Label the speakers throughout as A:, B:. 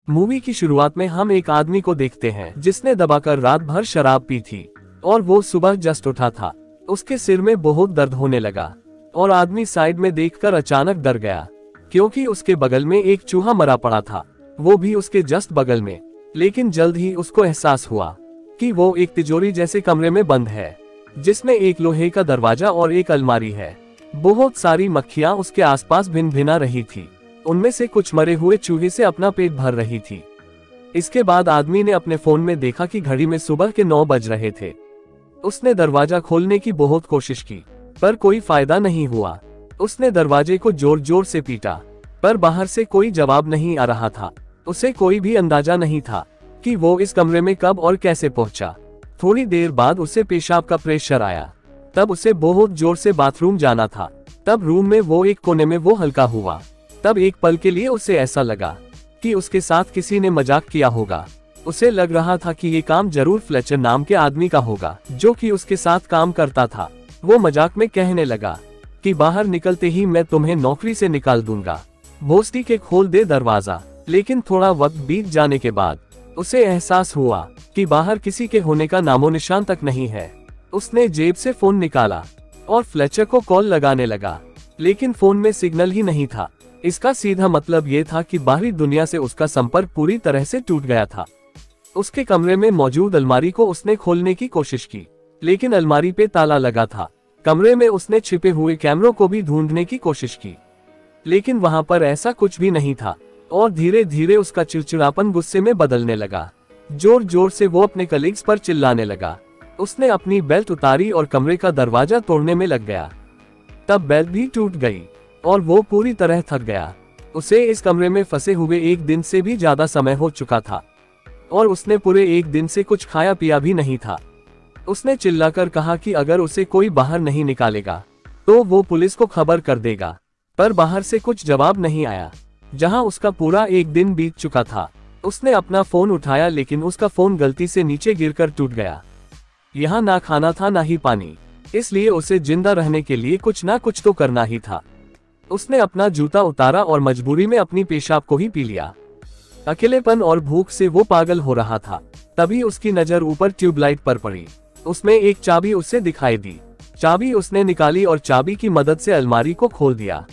A: Movie की शुरुआत में हम एक आदमी को देखते हैं जिसने दबाकर रात भर शराब पी थी और वो सुबह जस्ट उठा था। उसके सिर में बहुत दर्द होने लगा और आदमी साइड में देखकर अचानक डर गया क्योंकि उसके बगल में एक चूहा मरा पड़ा था, वो भी उसके जस्ट बगल में। लेकिन जल्द ही उसको एहसास हुआ कि वो एक तिजोरी जैसे कमरे में बंद है जिसमें एक लोहे का दरवाजा और एक अलमारी है। बहुत सारी मक्खियां उसके आसपास भिन भिना रही थी, उनमें से कुछ मरे हुए चूहे से अपना पेट भर रही थी। इसके बाद आदमी ने अपने फोन में देखा कि घड़ी में सुबह के 9 बज रहे थे। उसने दरवाजा खोलने की बहुत कोशिश की पर कोई फायदा नहीं हुआ। उसने दरवाजे को जोर जोर से पीटा पर बाहर से कोई जवाब नहीं आ रहा था। उसे कोई भी अंदाजा नहीं था कि वो इस कमरे में कब और कैसे पहुंचा। थोड़ी देर बाद उसे पेशाब का प्रेशर आया, तब उसे बहुत जोर से बाथरूम जाना था। तब रूम में वो एक कोने में वो हल्का हुआ। तब एक पल के लिए उसे ऐसा लगा कि उसके साथ किसी ने मजाक किया होगा। उसे लग रहा था कि ये काम जरूर फ्लेचर नाम के आदमी का होगा जो कि उसके साथ काम करता था। वो मजाक में कहने लगा कि बाहर निकलते ही मैं तुम्हें नौकरी से निकाल दूंगा, भोसडी के खोल दे दरवाजा। लेकिन थोड़ा वक्त बीत जाने के बाद उसे एहसास हुआ कि बाहर किसी के होने का नामो निशान तक नहीं है। उसने जेब से फोन निकाला और फ्लेचर को कॉल लगाने लगा, लेकिन फोन में सिग्नल ही नहीं था। इसका सीधा मतलब ये था कि बाहरी दुनिया से उसका संपर्क पूरी तरह से टूट गया था। उसके कमरे में मौजूद अलमारी को उसने खोलने की कोशिश की, लेकिन अलमारी पे ताला लगा था। कमरे में उसने छिपे हुए कैमरों को भी ढूंढने की कोशिश की, लेकिन वहां पर ऐसा कुछ भी नहीं था। और धीरे धीरे उसका चिड़चिड़ापन गुस्से में बदलने लगा। जोर जोर से वो अपने कलीग्स पर चिल्लाने लगा। उसने अपनी बेल्ट उतारी और कमरे का दरवाजा तोड़ने में लग गया। तब बेल्ट भी टूट गई और वो पूरी तरह थक गया। उसे इस कमरे में फंसे हुए 1 दिन से भी ज्यादा समय हो चुका था और उसने पूरे 1 दिन से कुछ खाया पिया भी नहीं था। उसने चिल्लाकर कहा कि अगर उसे कोई बाहर नहीं निकालेगा तो वो पुलिस को खबर कर देगा, पर बाहर से कुछ जवाब नहीं आया। जहां उसका पूरा 1 दिन बीत चुका था। उसने अपना फोन उठाया, लेकिन उसका फोन गलती से नीचे गिरकर टूट गया। यहाँ ना खाना था ना ही पानी, इसलिए उसे जिंदा रहने के लिए कुछ ना कुछ तो करना ही था। उसने अपना जूता उतारा और मजबूरी में अपनी पेशाब को ही पी लिया। अकेलेपन और भूख से वो पागल हो रहा था। तभी उसकी नजर ऊपर ट्यूबलाइट पर पड़ी। उसमें एक चाबी उसे दिखाई दी। चाबी उसने निकाली और चाबी की मदद से अलमारी को खोल दिया।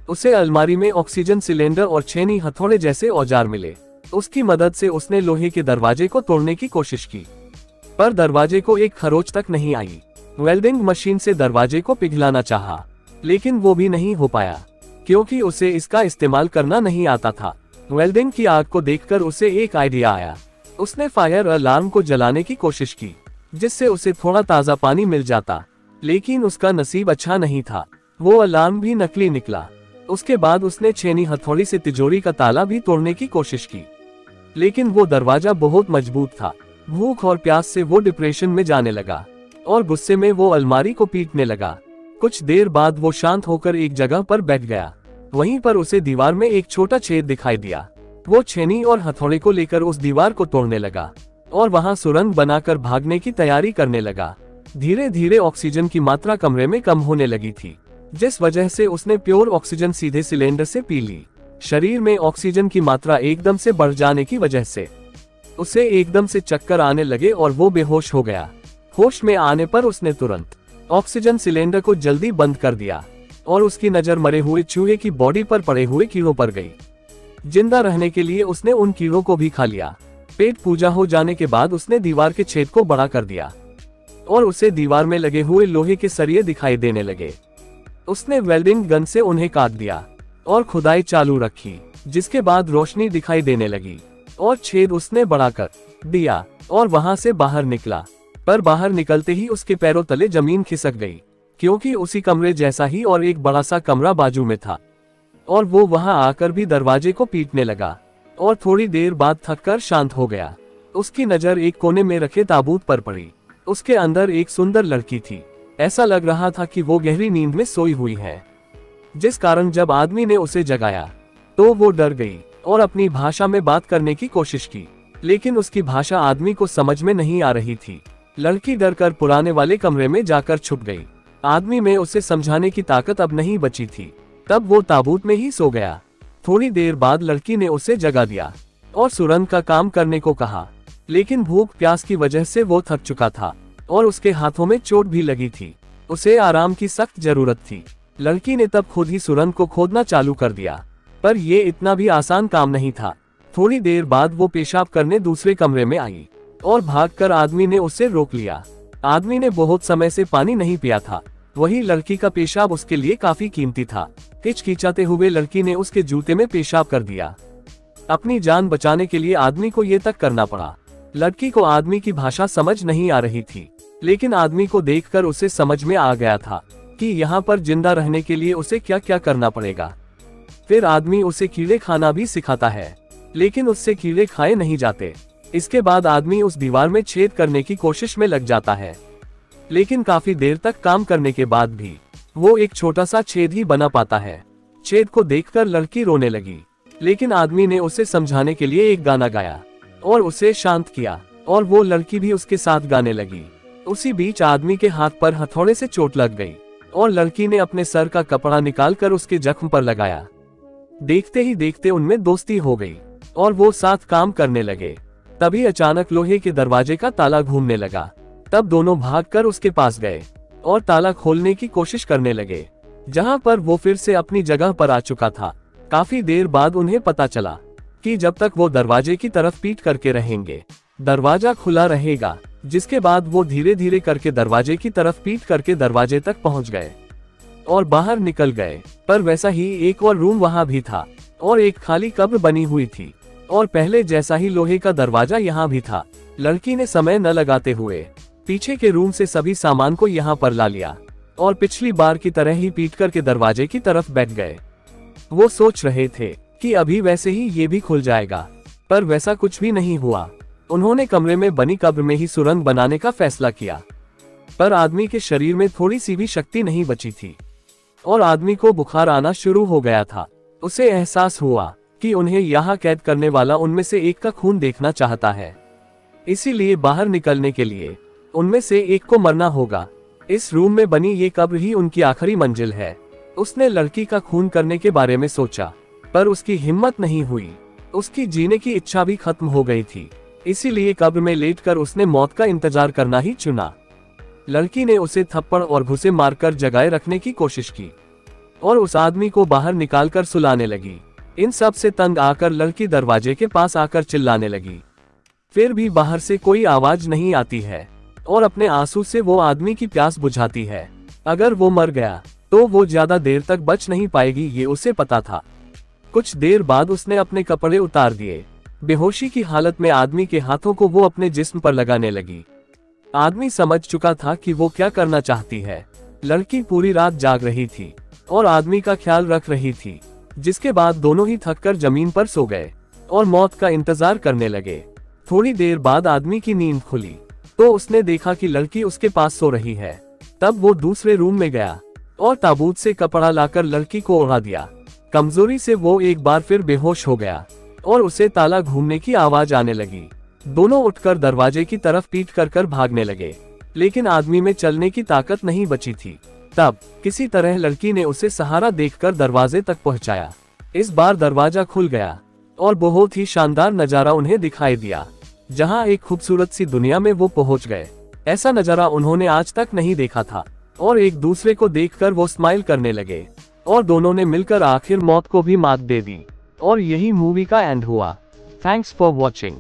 A: उसे अलमारी में ऑक्सीजन सिलेंडर और छेनी हथौड़े जैसे औजार मिले। उसकी मदद से उसने लोहे के दरवाजे को तोड़ने की कोशिश की, पर दरवाजे को एक खरोच तक नहीं आई। वेल्डिंग मशीन से दरवाजे को पिघलाना चाहा, लेकिन वो भी नहीं हो पाया क्योंकि उसे इसका इस्तेमाल करना नहीं आता था। वेल्डिंग की आग को देखकर उसे एक आइडिया आया। उसने फायर अलार्म को जलाने की कोशिश की, जिससे उसे थोड़ा ताज़ा पानी मिल जाता, लेकिन उसका नसीब अच्छा नहीं था। वो अलार्म भी नकली निकला। उसके बाद उसने छेनी हथौड़ी से तिजोरी का ताला भी तोड़ने की कोशिश की, लेकिन वो दरवाजा बहुत मजबूत था। भूख और प्यास से वो डिप्रेशन में जाने लगा और गुस्से में वो अलमारी को पीटने लगा। कुछ देर बाद वो शांत होकर एक जगह पर बैठ गया। वहीं पर उसे दीवार में एक छोटा छेद दिखाई दिया। वो छेनी और हथौड़े को लेकर उस दीवार को तोड़ने लगा और वहां सुरंग बनाकर भागने की तैयारी करने लगा। धीरे धीरे ऑक्सीजन की मात्रा कमरे में कम होने लगी थी, जिस वजह से उसने प्योर ऑक्सीजन सीधे सिलेंडर से पी ली। शरीर में ऑक्सीजन की मात्रा एकदम से बढ़ जाने की वजह से उसे एकदम से चक्कर आने लगे और वो बेहोश हो गया। होश में आने पर उसने तुरंत ऑक्सीजन सिलेंडर को जल्दी बंद कर दिया और उसकी नजर मरे हुए चूहे की बॉडी पर पड़े हुए कीड़ों पर गई। जिंदा रहने के लिए उसने उन कीड़ों को भी खा लिया। पेट पूजा हो जाने के बाद उसने दीवार के छेद को बड़ा कर दिया और उसे दीवार में लगे हुए लोहे के सरिये दिखाई देने लगे। उसने वेल्डिंग गन से उन्हें काट दिया और खुदाई चालू रखी, जिसके बाद रोशनी दिखाई देने लगी और छेद उसने बड़ा कर दिया और वहां से बाहर निकला। पर बाहर निकलते ही उसके पैरों तले जमीन खिसक गई, क्योंकि उसी कमरे जैसा ही और एक बड़ा सा कमरा बाजू में था और वो वहां आकर भी दरवाजे को पीटने लगा और थोड़ी देर बाद थककर शांत हो गया। उसकी नजर एक कोने में रखे ताबूत पर पड़ी। उसके अंदर एक सुंदर लड़की थी। ऐसा लग रहा था कि वो गहरी नींद में सोई हुई है, जिस कारण जब आदमी ने उसे जगाया तो वो डर गई और अपनी भाषा में बात करने की कोशिश की, लेकिन उसकी भाषा आदमी को समझ में नहीं आ रही थी। लड़की डरकर पुराने वाले कमरे में जाकर छुप गई। आदमी में उसे समझाने की ताकत अब नहीं बची थी। तब वो ताबूत में ही सो गया। थोड़ी देर बाद लड़की ने उसे जगा दिया और सुरंग का काम करने को कहा, लेकिन भूख प्यास की वजह से वो थक चुका था और उसके हाथों में चोट भी लगी थी। उसे आराम की सख्त जरूरत थी। लड़की ने तब खुद ही सुरंग को खोदना चालू कर दिया, पर ये इतना भी आसान काम नहीं था। थोड़ी देर बाद वो पेशाब करने दूसरे कमरे में आई और भागकर आदमी ने उसे रोक लिया। आदमी ने बहुत समय से पानी नहीं पिया था, वही लड़की का पेशाब उसके लिए काफी कीमती था। हिचकिचाते हुए लड़की ने उसके जूते में पेशाब कर दिया। अपनी जान बचाने के लिए आदमी को ये तक करना पड़ा। लड़की को आदमी की भाषा समझ नहीं आ रही थी, लेकिन आदमी को देखकर उसे समझ में आ गया था कि यहाँ पर जिंदा रहने के लिए उसे क्या क्या करना पड़ेगा। फिर आदमी उसे कीड़े खाना भी सिखाता है, लेकिन उससे कीड़े खाए नहीं जाते। इसके बाद आदमी उस दीवार में छेद करने की कोशिश में लग जाता है, लेकिन काफी देर तक काम करने के बाद भी वो एक छोटा सा छेद ही बना पाता है। छेद को देखकर लड़की रोने लगी, लेकिन आदमी ने उसे समझाने के लिए एक गाना गाया और उसे शांत किया, और वो लड़की भी उसके साथ गाने लगी। उसी बीच आदमी के हाथ पर हथौड़े से चोट लग गई और लड़की ने अपने सर का कपड़ा निकालकर उसके जख्म पर लगाया। देखते ही देखते उनमें दोस्ती हो गई और वो साथ काम करने लगे। तभी अचानक लोहे के दरवाजे का ताला घूमने लगा। तब दोनों भागकर उसके पास गए और ताला खोलने की कोशिश करने लगे, जहां पर वो फिर से अपनी जगह पर आ चुका था। काफी देर बाद उन्हें पता चला कि जब तक वो दरवाजे की तरफ पीठ करके रहेंगे, दरवाजा खुला रहेगा। जिसके बाद वो धीरे धीरे करके दरवाजे की तरफ पीठ करके दरवाजे तक पहुंच गए और बाहर निकल गए। पर वैसा ही एक और रूम वहां भी था और एक खाली कब्र बनी हुई थी और पहले जैसा ही लोहे का दरवाजा यहाँ भी था। लड़की ने समय न लगाते हुए पीछे के रूम से सभी सामान को यहाँ पर ला लिया और पिछली बार की तरह ही पीट करके दरवाजे की तरफ बैठ गए। वो सोच रहे थे कि अभी वैसे ही ये भी खुल जाएगा, पर वैसा कुछ भी नहीं हुआ। उन्होंने कमरे में बनी कब्र में ही सुरंग बनाने का फैसला किया, पर आदमी के शरीर में थोड़ी सी भी शक्ति नहीं बची थी और आदमी को बुखार आना शुरू हो गया था। उसे एहसास हुआ कि उन्हें यहाँ कैद करने वाला उनमें से एक का खून देखना चाहता है, इसीलिए बाहर निकलने के लिए उनमें से एक को मरना होगा। इस रूम में बनी ये कब्र ही उनकी आखिरी मंजिल है। उसने लड़की का खून करने के बारे में सोचा, पर उसकी हिम्मत नहीं हुई। उसकी जीने की इच्छा भी खत्म हो गई थी, इसीलिए कब्र में लेटकर उसने मौत का इंतजार करना ही चुना। लड़की ने उसे थप्पड़ और घुसे मारकर जगाए रखने की कोशिश की और उस आदमी को बाहर निकालकर सुलाने लगी। इन सब से तंग आकर लड़की दरवाजे के पास आकर चिल्लाने लगी। फिर भी बाहर से कोई आवाज नहीं आती है और अपने आंसू से वो आदमी की प्यास बुझाती है। अगर वो मर गया तो वो ज्यादा देर तक बच नहीं पाएगी, ये उसे पता था। कुछ देर बाद उसने अपने कपड़े उतार दिए। बेहोशी की हालत में आदमी के हाथों को वो अपने जिस्म पर लगाने लगी। आदमी समझ चुका था कि वो क्या करना चाहती है। लड़की पूरी रात जाग रही थी और आदमी का ख्याल रख रही थी, जिसके बाद दोनों ही थककर जमीन पर सो गए और मौत का इंतजार करने लगे। थोड़ी देर बाद आदमी की नींद खुली तो उसने देखा कि लड़की उसके पास सो रही है। तब वो दूसरे रूम में गया और ताबूत से कपड़ा लाकर लड़की को ओढ़ा दिया। कमजोरी से वो एक बार फिर बेहोश हो गया और उसे ताला घूमने की आवाज आने लगी। दोनों उठकर दरवाजे की तरफ पीठ कर भागने लगे, लेकिन आदमी में चलने की ताकत नहीं बची थी। तब किसी तरह लड़की ने उसे सहारा देखकर दरवाजे तक पहुंचाया। इस बार दरवाजा खुल गया और बहुत ही शानदार नजारा उन्हें दिखाई दिया, जहां एक खूबसूरत सी दुनिया में वो पहुंच गए। ऐसा नजारा उन्होंने आज तक नहीं देखा था और एक दूसरे को देखकर वो स्माइल करने लगे और दोनों ने मिलकर आखिर मौत को भी मात दे दी। और यही मूवी का एंड हुआ। Thanks for watching.